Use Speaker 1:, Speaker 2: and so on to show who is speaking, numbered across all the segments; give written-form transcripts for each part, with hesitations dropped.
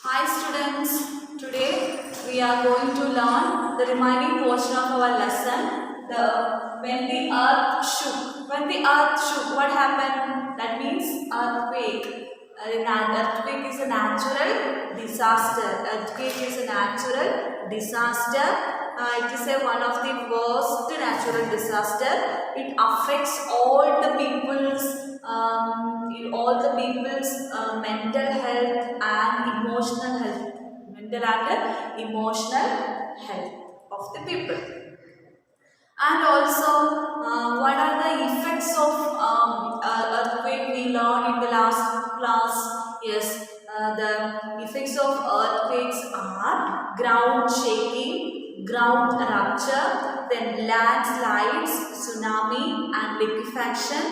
Speaker 1: Hi students, today we are going to learn the remaining portion of our lesson, when the earth shook. When the earth shook, what happened? That means earthquake. An earthquake is a natural disaster. Earthquake is a natural disaster. It is one of the worst natural disaster. It affects all the people's mental health and emotional health. Mental and emotional health of the people. And also, what are the effects of earthquake we learned in the last class? Yes, the effects of earthquakes are ground shaking, ground rupture, then landslides, tsunami and liquefaction,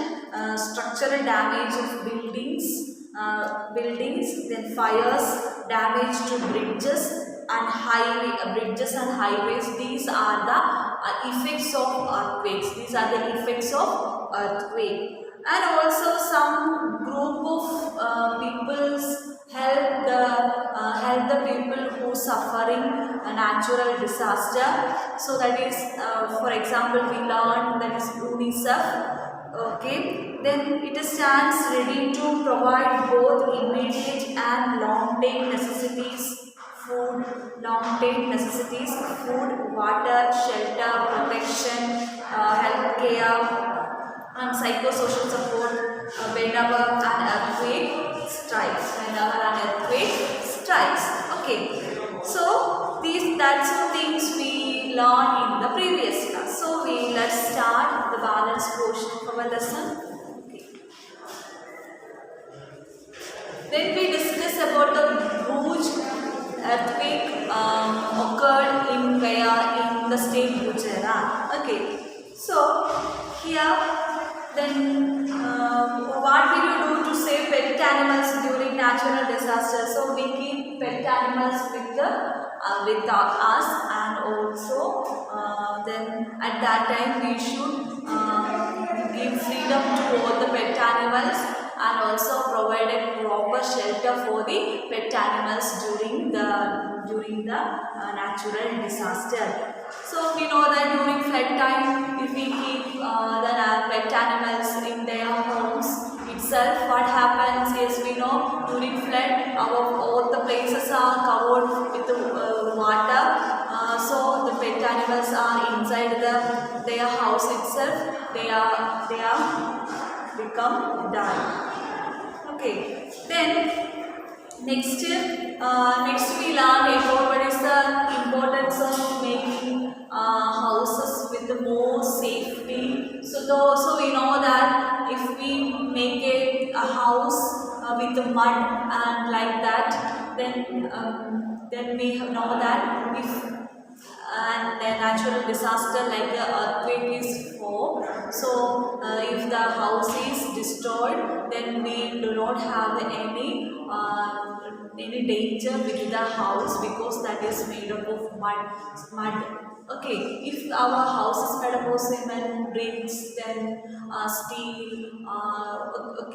Speaker 1: structural damage of buildings, then fires, damage to bridges and highways. These are the effects of earthquakes. These are the effects of earthquake. And also some group of peoples help the people who suffering a natural disaster. So that is, for example, we learned that is UNICEF. Okay, then it stands ready to provide both immediate and long-term necessities. Food, water, shelter, protection, healthcare, and psychosocial support whenever an earthquake strikes. Okay, so that's the things we learned in the previous class. So let's start the balance portion of our lesson. Okay. Then we discuss about the Bhuj earthquake occurred in the state Gujarat. Okay, so here then what will you do to save pet animals during natural disasters? So we keep pet animals with us, and also then at that time we should give freedom to all the pet animals, and also provide a proper shelter for the pet animals during the natural disaster. So we know that during flood time, if we keep the pet animals in their homes itself, what happens is, we know during flood all the places are covered with water. So the pet animals are inside their house itself. They are become die. Okay, then next we learn about what is the importance of making houses with the more safety. So we know that if we make a house with the mud and like that, then we know that if and a natural disaster like the earthquake is for. So if the house is destroyed, then we do not have any danger with the house, because that is made up of mud. Okay, if our house is made up of cement, bricks, then steel,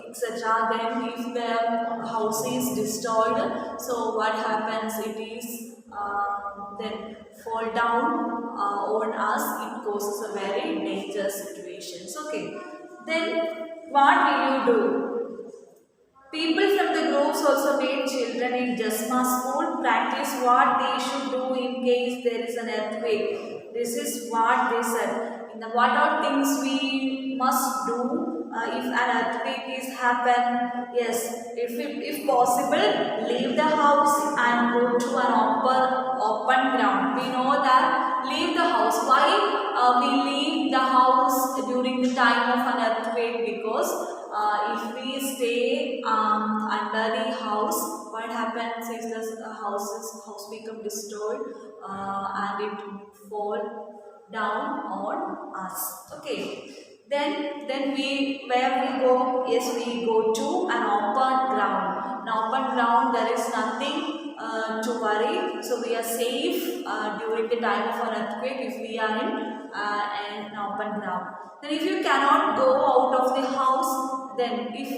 Speaker 1: etc., then if the house is destroyed, so what happens, it is then fall down on us, it causes a very dangerous situations. Okay, then what will you do? People from the groups also made children in Jasma school practice what they should do in case there is an earthquake. This is what they said. What are things we must do if an earthquake is happen? Yes, if possible, leave the house and go to an open ground. We know that leave the house. Why we leave the house during the time of an earthquake? Because if we stay under the house, what happens is the house become destroyed and it fall down on us. Okay. Then where we go? Yes, we go to an open ground. An open ground, there is nothing to worry. So we are safe during the time of an earthquake if we are in and an open ground. Then if you cannot go out of the house, then if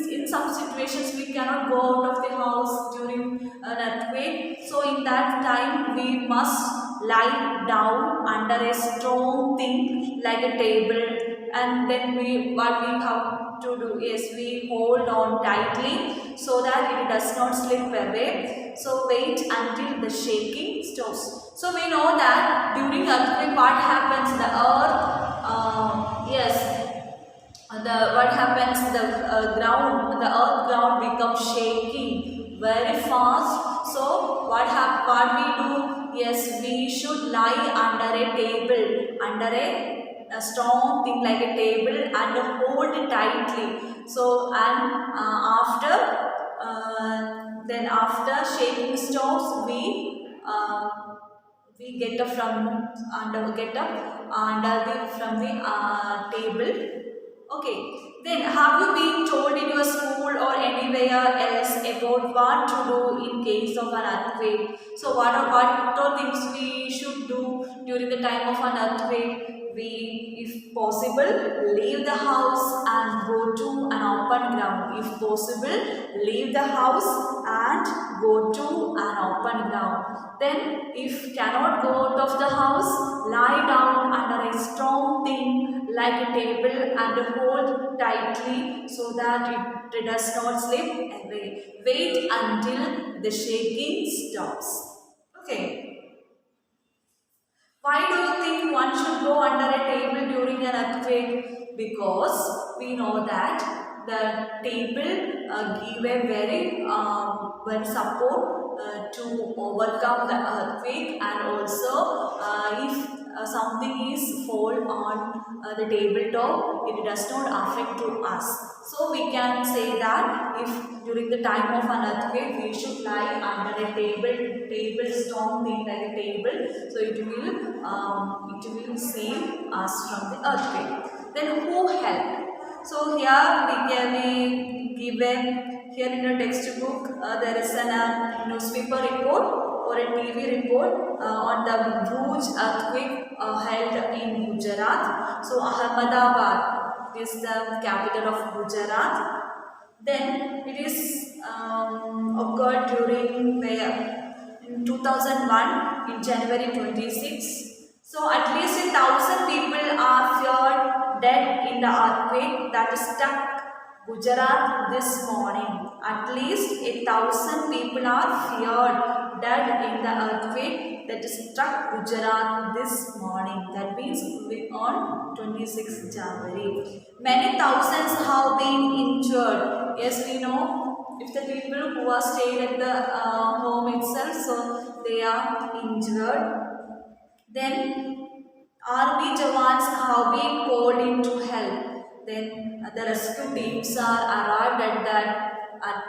Speaker 1: in some situations we cannot go out of the house during an earthquake, so in that time we must lie down under a strong thing like a table, and then what we have to do is we hold on tightly so that it does not slip away. So wait until the shaking stops. So we know that during earthquake what happens, the earth what happens, the earth ground becomes shaking very fast. So what we do, yes, we should lie under a table, under a strong thing like a table, and hold it tightly. So and after shaking stops, we get up under the from the table. Okay, then have you been told in your school or anywhere else about what to do in case of an earthquake? So what are things we should do during the time of an earthquake? We, if possible, leave the house and go to an open ground. If possible, leave the house and go to an open ground. Then, if cannot go out of the house, lie down under a strong thing like a table and hold tightly so that it does not slip away. Wait until the shaking stops. Okay. Why do you think one should go under a table during an earthquake? Because we know that the table give a very well support to overcome the earthquake, and also if something is fall on the tabletop, it does not affect to us. So we can say that if during the time of an earthquake, we should lie under a table strong thing like a table, so it will save us from the earthquake. Then who helped? So here we can be given here in a textbook. There is a newspaper report or a TV report on the Bhuj earthquake held in Gujarat. So Ahmedabad is the capital of Gujarat. Then it is occurred during where in 2001 in January 26. So at least 1,000 people are feared dead in the earthquake that struck Gujarat this morning. At least 1,000 people are feared dead in the earthquake that struck Gujarat this morning. That means on 26 January. Many thousands have been injured. Yes, we know if the people who are staying at the home itself, so they are injured. Then army jawans have been called in to help. Then the rescue teams are arrived at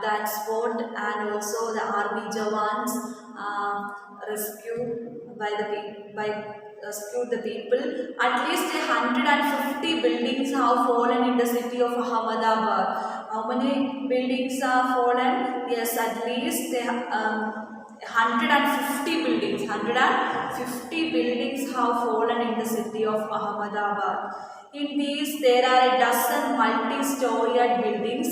Speaker 1: that spot, and also the army jawans rescued the people. At least 150 buildings have fallen in the city of Ahmedabad. How many buildings are fallen? Yes, at least 150 buildings. 150 buildings have fallen in the city of Ahmedabad. In these, there are a dozen multi-storied buildings.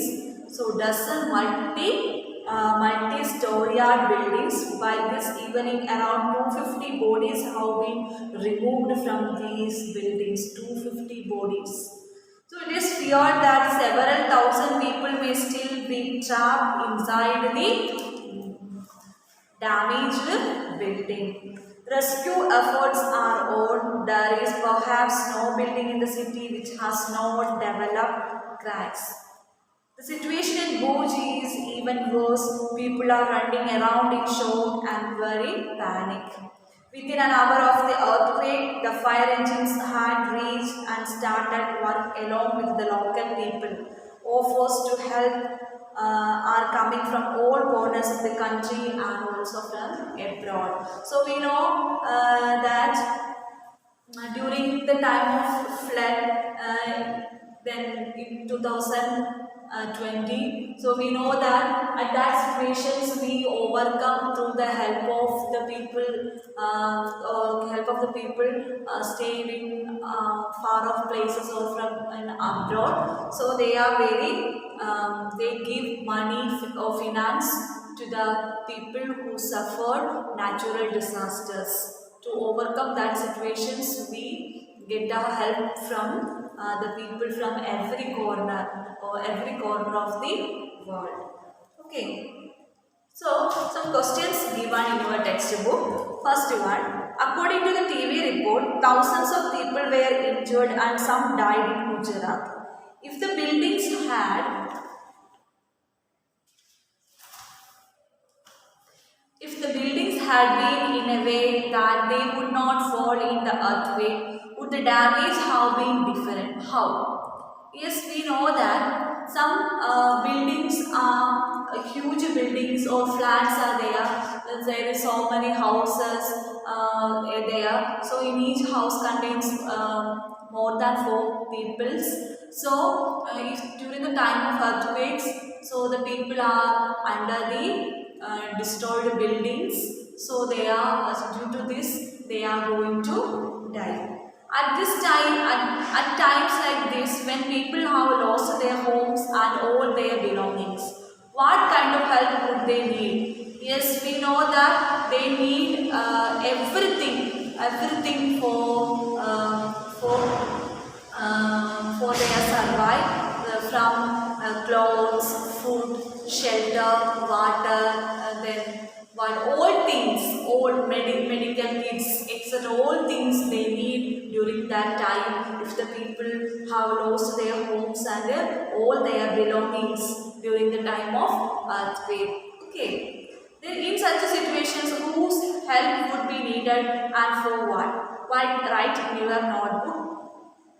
Speaker 1: So, dozen multi-storied buildings. By this evening, around 250 bodies have been removed from these buildings. 250 bodies. So, it is feared that several thousand people may still be trapped inside the damaged building. Rescue efforts are on. There is perhaps no building in the city which has not developed cracks. The situation in Bhuj is even worse. People are running around in shock and very panic. Within an hour of the earthquake, the fire engines had reached and started work along with the local people. Offers to help are coming from all corners of the country and also from abroad. So we know that during the time of flood, then in 2020, so we know that at that situations we overcome through the help of the people, help of the people staying in far off places or from abroad. So they are very, they give money or finance to the people who suffer natural disasters. To overcome that situations, we get the help from the people from every corner or every corner of the world. Okay. So, some questions given in your textbook. First one, according to the TV report, thousands of people were injured and some died in Gujarat. If the buildings had If the buildings had been in a way that they would not fall in the earthquake, would the damage have been different? How? Yes, we know that some buildings are huge buildings or flats are there. There is so many houses there. So in each house contains more than 4 peoples. So if during the time of earthquakes, so the people are under the destroyed buildings, so they are due to this they are going to die. At this time, at times like this, when people have lost their homes and all their belongings, what kind of help would they need? Yes, we know that they need everything for their survive, from clothes, food, shelter, water, then what all things, all medical kits, etc. All things they need during that time. If the people have lost their homes and all their belongings during the time of earthquake. Okay. Then in such situations, whose help would be needed and for what? Write in your notebook.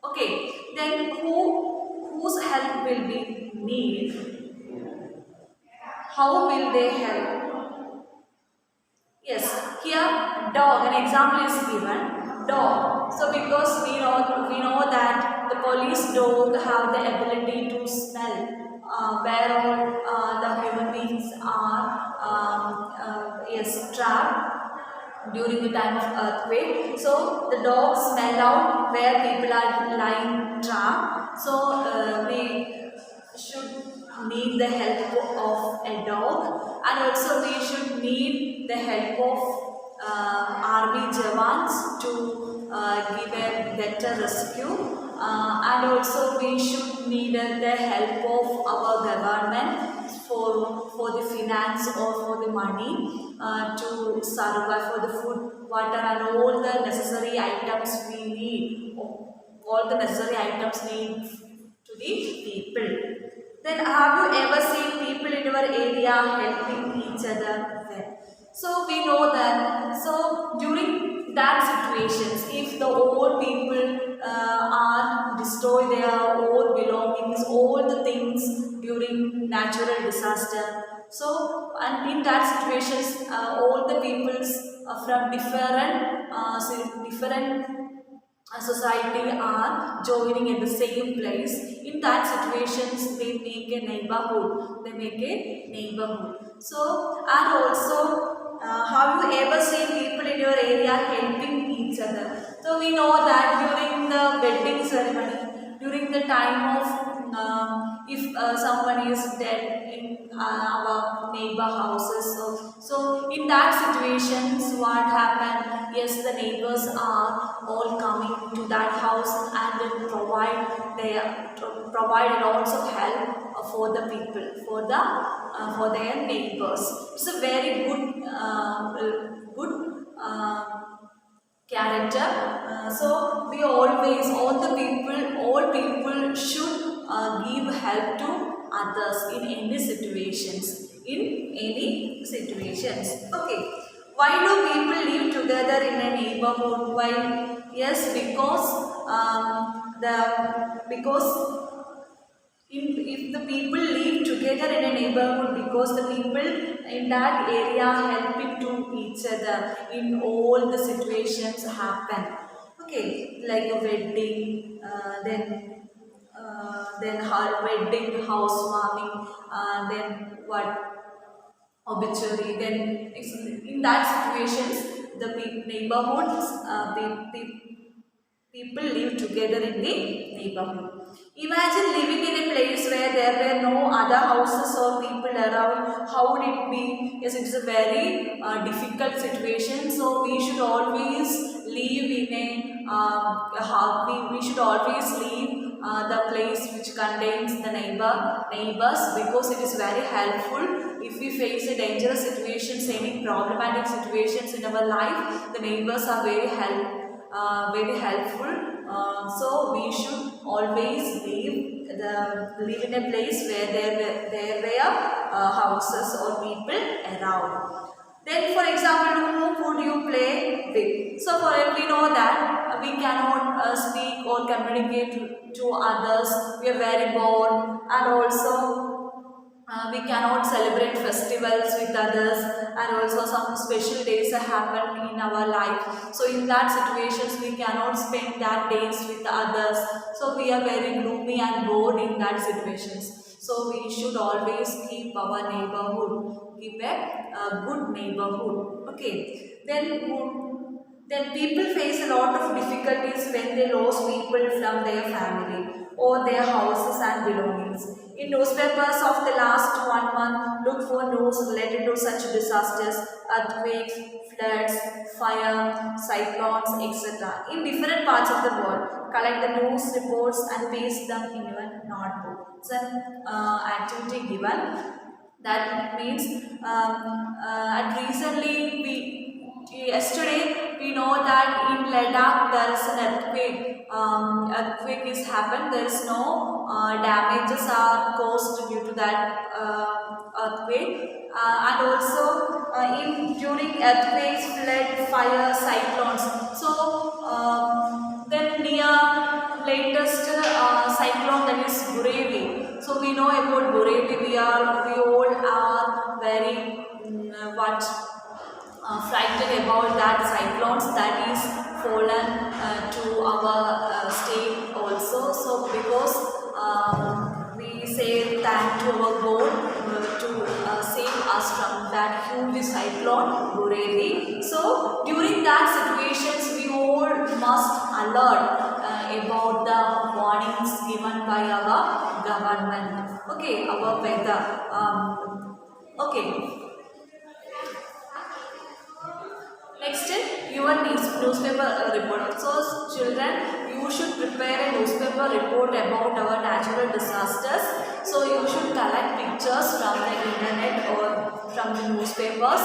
Speaker 1: Okay, then whose help will be needed? How will they help? Yes, here dog. An example is given. Dog. So because we know that the police dog have the ability to smell where all the human beings are yes, trapped during the time of earthquake. So the dogs smell out where people are lying trapped. So we should need the help of a dog, and also we should need the help of army jawans to give a better rescue. And also we should need the help of our government for the finance or for the money to survive, for the food, water and all the necessary items we need, all the necessary items need to the people. Then have you ever seen people in your area helping each other? Well, so we know that, so during that situations, if the old people are destroy their old belongings, all the things during natural disaster. So, and in that situations, all the peoples from different society are joining at the same place. In that situations, they make a neighborhood. So, and also, have you ever seen people in your area helping each other? So we know that during the wedding ceremony, during the time of if someone is dead in our neighbor houses, so in that situations, what happened? Yes, the neighbors are all coming to that house and then provide lots of help for the people, for their neighbors. It's a very good character. So we always, all people should give help to others in any situations. Okay. Why do people live together in a neighborhood? Why? Yes, because if the people live together in a neighborhood, because the people in that area helping to each other in all the situations happen. Okay, like a wedding, then wedding, housewarming, then what? Obituary. Then in that situations, the neighborhoods, people live together in the neighborhood. Imagine living in a place where there were no other houses or people around. How would it be? Yes, it's a very difficult situation. So we should always live in a house. We should always leave the place which contains the neighbors, because it is very helpful if we face a dangerous situations, any problematic situations in our life. The neighbors are very helpful. So we should always live in a place where there were houses or people around. Then, for example, whom would you play with? So, we know that we cannot speak or communicate to others. We are very bored, and also we cannot celebrate festivals with others, and also some special days happen in our life. So in that situations we cannot spend that days with others. So we are very gloomy and bored in that situations. So we should always keep our neighborhood, keep a good neighborhood. Okay. Then people face a lot of difficulties when they lose people from their family or their houses and belongings. In newspapers of the last 1 month, look for news related to such disasters, earthquakes, floods, fire, cyclones, etc. in different parts of the world. Collect the news reports and paste them in your notebook. It's an activity given. That means and recently yesterday we know that in Ladakh there is an earthquake. Earthquake is happened. There is no damages are caused due to that earthquake. And also during earthquakes, flood, fire, cyclones. So then near latest cyclone, that is Burevi. So we know about Burevi. We all are very frightened about that cyclones that is fallen to our state also. So because we say thank to our God to save us from that huge cyclone Burevi. So during that situations we all must alert about the warnings given by our government. Okay, our weather. Okay. Next is your newspaper report. So children, you should prepare a newspaper report about our natural disasters. So you should collect pictures from the internet or from the newspapers.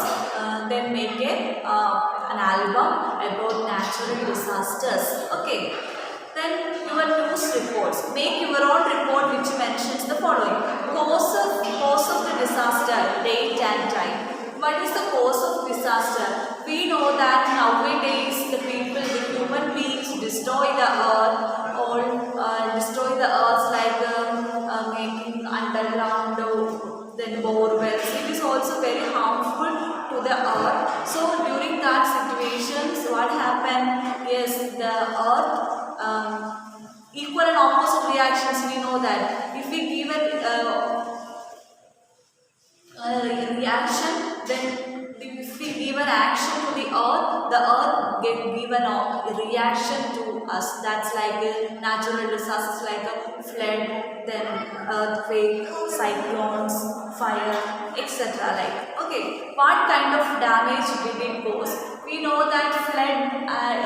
Speaker 1: Then make an album about natural disasters. Okay. Then your news reports. Make your own report which mentions the following: cause of the disaster, date and time. What is the cause of disaster? We know that nowadays the people, the human beings destroy the earth or destroy the earth like making underground then bore wells. It is also very harmful to the earth. So during that situations, what happened? Yes, the earth equal and opposite reactions. We know that if we give a reaction, then if we give an action to the earth given a reaction to us. That's like a natural disasters like a flood, then earthquake, cyclones, fire, etc. Like, okay, what kind of damage did it cause? We know that flood,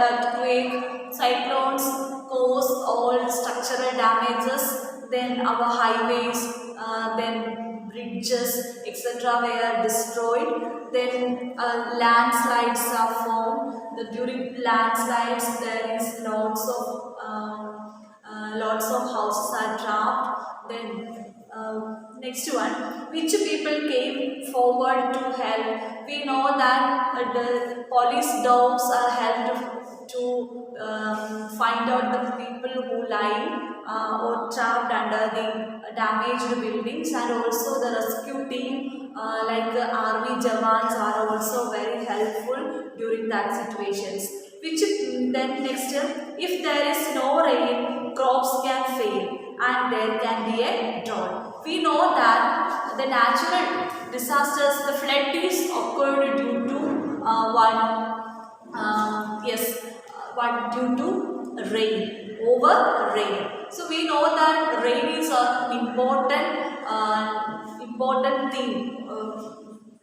Speaker 1: earthquake, cyclones cause all structural damages. Then our highways, then bridges, etc. were destroyed. Then landslides are formed. During landslides, there is lots of houses are trapped. Then next one, which people came forward to help? We know that the police dogs are helped to find out the people who lie or trapped under the damaged buildings, and also the rescue team like the army jawans are also very helpful during that situations. Which then next, if there is no rain, crops can fail and there can be a drought. We know that the natural disasters, the flood is occurred due to what due to rain, over rain. So we know that rain is an important thing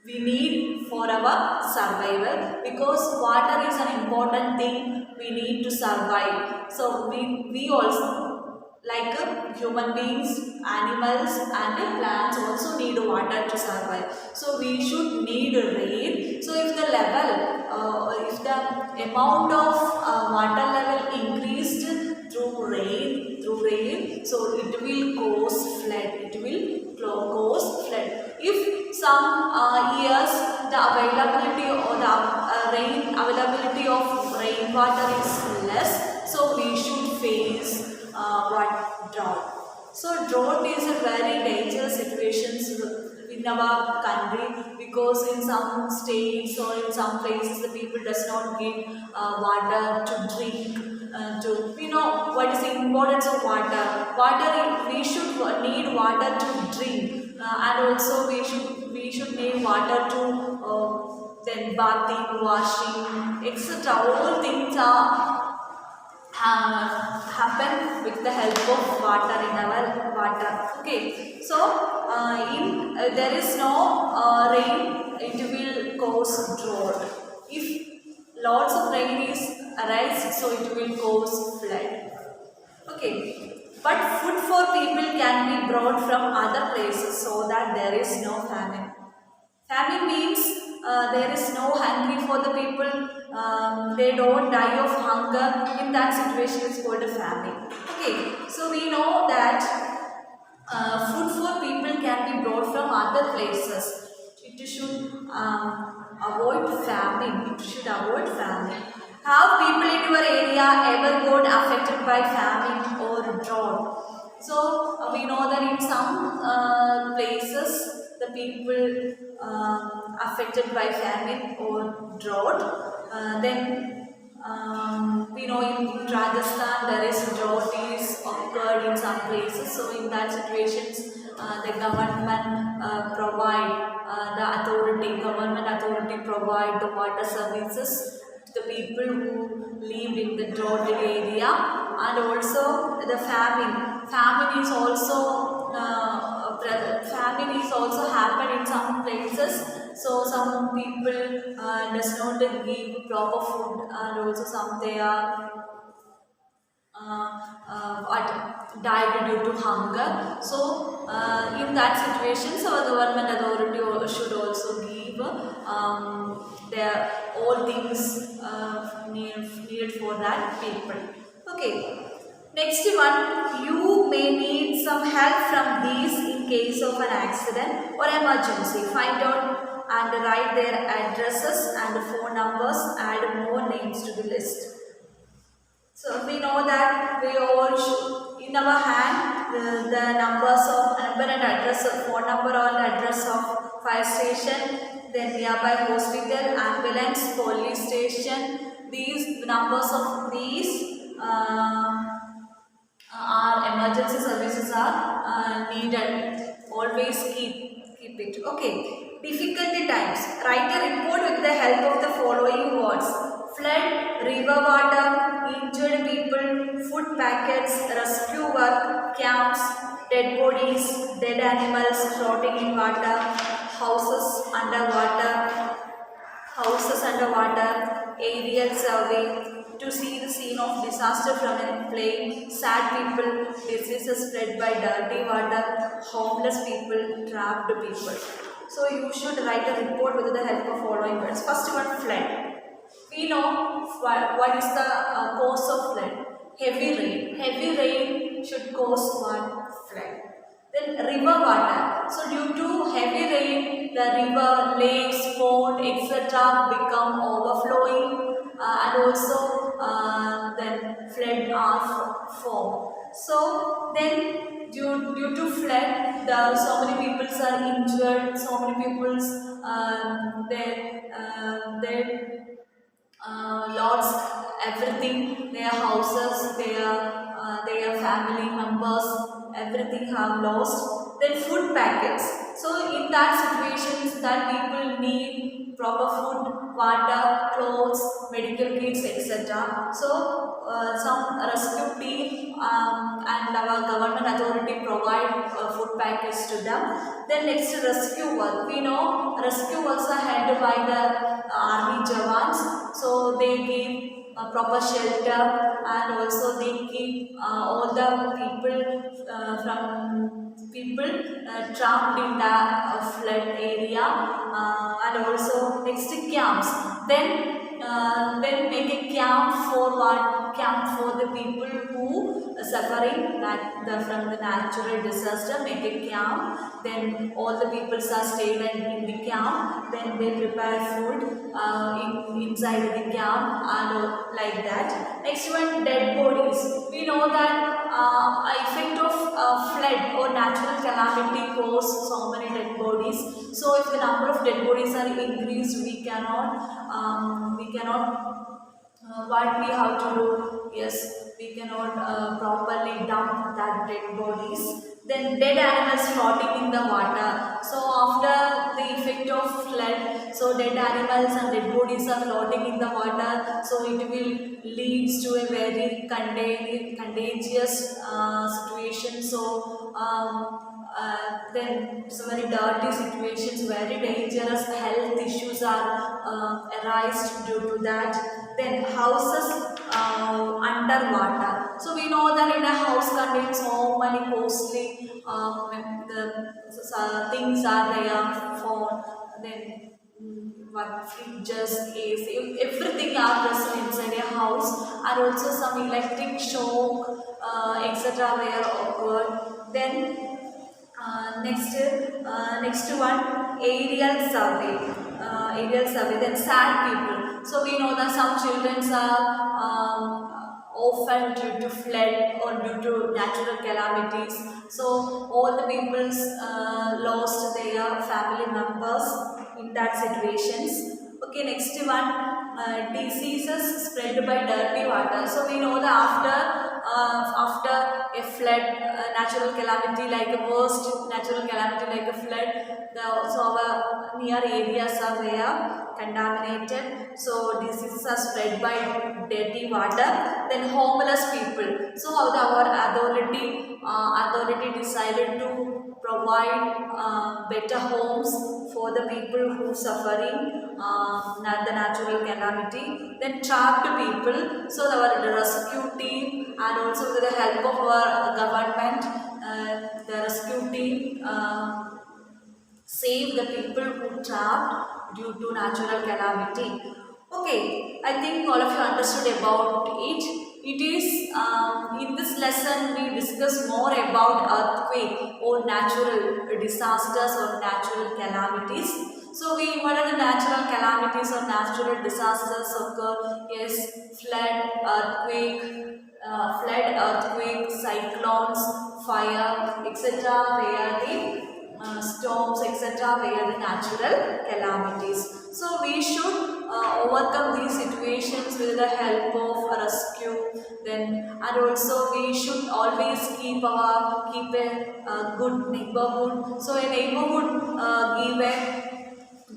Speaker 1: we need for our survival, because water is an important thing we need to survive. So we also, like human beings, animals and plants also need water to survive. So we should need rain. So if the level, if the amount of water level increased through rain, so it will cause flood. It will cause flood. If some years the availability or the rain availability of rainwater is less, so we should face what drought. So drought is a very dangerous situation in our country, because in some states or in some places the people does not get water to drink. To what is the importance of water? We should need water to drink, and also we should need water to then bathing, washing, etc. All things are happen with the help of water in our water. Okay, so in there is no rain, it will cause drought. If lots of rain is arise, so it will cause flood. Okay, but food for people can be brought from other places, so that there is no famine. Famine means there is no hungry for the people, they don't die of hunger. In that situation, it's called a famine. Okay, so we know that food for people can be brought from other places. It should avoid famine. It should avoid famine. Have people in your area ever got affected by famine or drought? So we know that in some places the people affected by famine or drought. Then we know in Rajasthan there is drought is occurred in some places. So in that situations, the government government authority provide the water services to the people who live in the drought area. And also the famine is also famine is also happen in some places. So some people does not give proper food, and also some they are died due to hunger. So in that situation, so our government authority should also give their all things needed for that people. Okay. Next one, you may need some help from these in case of an accident or emergency. Find out and write their addresses and phone numbers. Add more names to the list. So we know that we all should, in our hand, the numbers of number and address of phone number or address of fire station, then nearby hospital, ambulance, police station. These numbers of these our emergency services are needed. Always keep it. Okay. Difficulty times. Write a report with the help of the following words: flood, river water, injured people, food packets, rescue work, camps, dead bodies, dead animals floating in water, houses underwater, aerial survey, to see the scene of disaster from a plane, sad people, diseases spread by dirty water, homeless people, trapped people. So you should write a report with the help of following words. First one, flood. We know what is the cause of flood. Heavy rain. Heavy rain should cause what? Flood. Then river water. So due to heavy rain, the river, lakes, pond, etc. become overflowing, and also then flood are formed. So then due to flood, so many people are injured. So many people lost everything, their houses, their family members, everything have lost. Then food packets. So in that situations that people need proper food, water, clothes, medical kits, etc. So some rescue team and our government authority provide food packets to them. Then next, rescue work. We know rescue works are handled by the army jawans, so they give proper shelter, and also they keep all the people from people trapped in the flood area, and also next camps. Then make a camp for what? Camp for the people who are suffering from the natural disaster. Make a camp. Then all the people are stayed in the camp. Then they prepare food inside the camp, and like that. Next one, dead bodies. We know that effect of flood or natural calamity cause so many dead bodies. So if the number of dead bodies are increased, we cannot what we have to do. Yes, we cannot properly dump that dead bodies. Then dead animals floating in the water. So after the effect of flood, so dead animals and dead bodies are floating in the water, so it will leads to a very contagious situation. So then it's very dirty situations, very dangerous health issues are arise due to that. Then houses underwater. So we know that in a house contains so many costly things are there for then what fridges, AC, everything are present inside a house, and also some electric shock, etc. were occurred. Then next one, aerial survey. Then sad people. So we know that some children are often due to flood or due to natural calamities. So all the peoples lost their family members in that situations. Okay, next one. Diseases spread by dirty water. So we know that after a flood, natural calamity like a worst natural calamity like a flood, so our near areas are there contaminated. So diseases are spread by dirty water. Then homeless people. So our authority decided to provide better homes for the people who suffering the natural calamity. Then trapped people. So our rescue team, and also with the help of our government, the rescue team save the people who trapped due to natural calamity. Okay, I think all of you understood about it. It is in this lesson we discuss more about earthquake or natural disasters or natural calamities. So what are the natural calamities or natural disasters occur? Yes, flood, earthquake, cyclones, fire, etc. Where the storms, etc. Where the natural calamities. So we should overcome these situations with the help of rescue. Then and also we should always keep a good neighborhood. So a neighborhood give a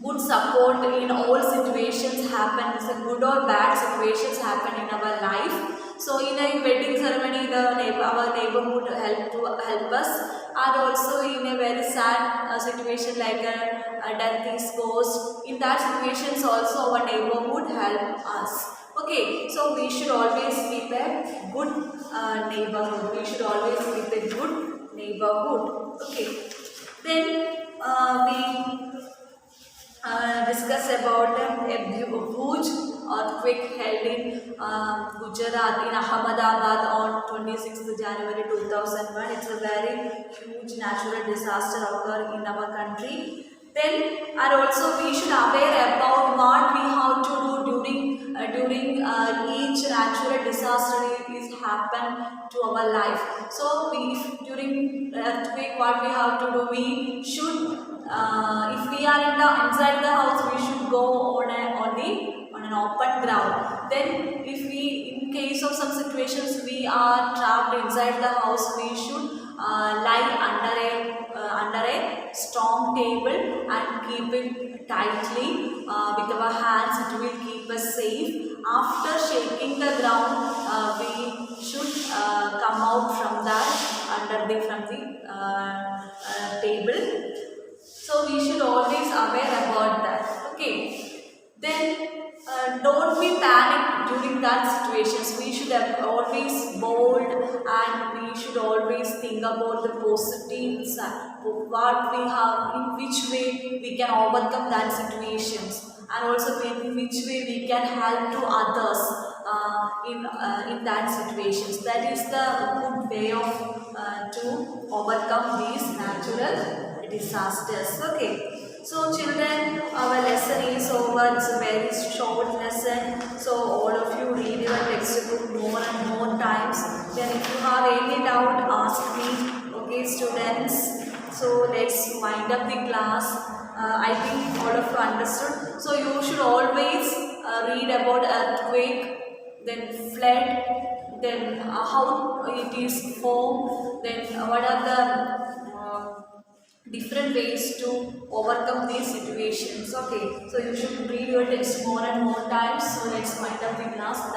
Speaker 1: good support in all situations happen. It's a good or bad situations happen in our life. So in a wedding ceremony, our neighborhood help us, and also in a very sad situation like a death is caused. In that situations also our neighborhood help us. Okay, so we should always keep a good neighborhood. We should always keep a good neighborhood. Okay, then we discuss about a huge earthquake held in Gujarat in Ahmedabad on 26th January 2001. It's a very huge natural disaster occurred in our country. Then and also we should aware about what we have to do during each natural disaster is happen to our life. So during earthquake, what we have to do, we should if we are inside the house, we should go on an open ground. Then if we in case of some situations we are trapped inside the house, we should lie under a strong table and tightly with our hands. It will keep us safe. After shaking the ground, we should come out from that from the table. So we should always aware about that. Okay. Then don't be panic during that situations. We should have always bold, and we should always think about the positive side. What we have, in which way we can overcome that situations, and also in which way we can help to others in that situations. That is the good way of to overcome these natural disasters. Okay. So children, our lesson is over. It's a very short lesson. So all of you read your textbook more and more times. Then if you have any doubt, ask me. Okay, students. So let's wind up the class. I think all of you understood. So you should always read about earthquake, then flood, then how it is formed, then what are the different ways to overcome these situations. Okay, so you should read your text more and more times. So let's wind up the class.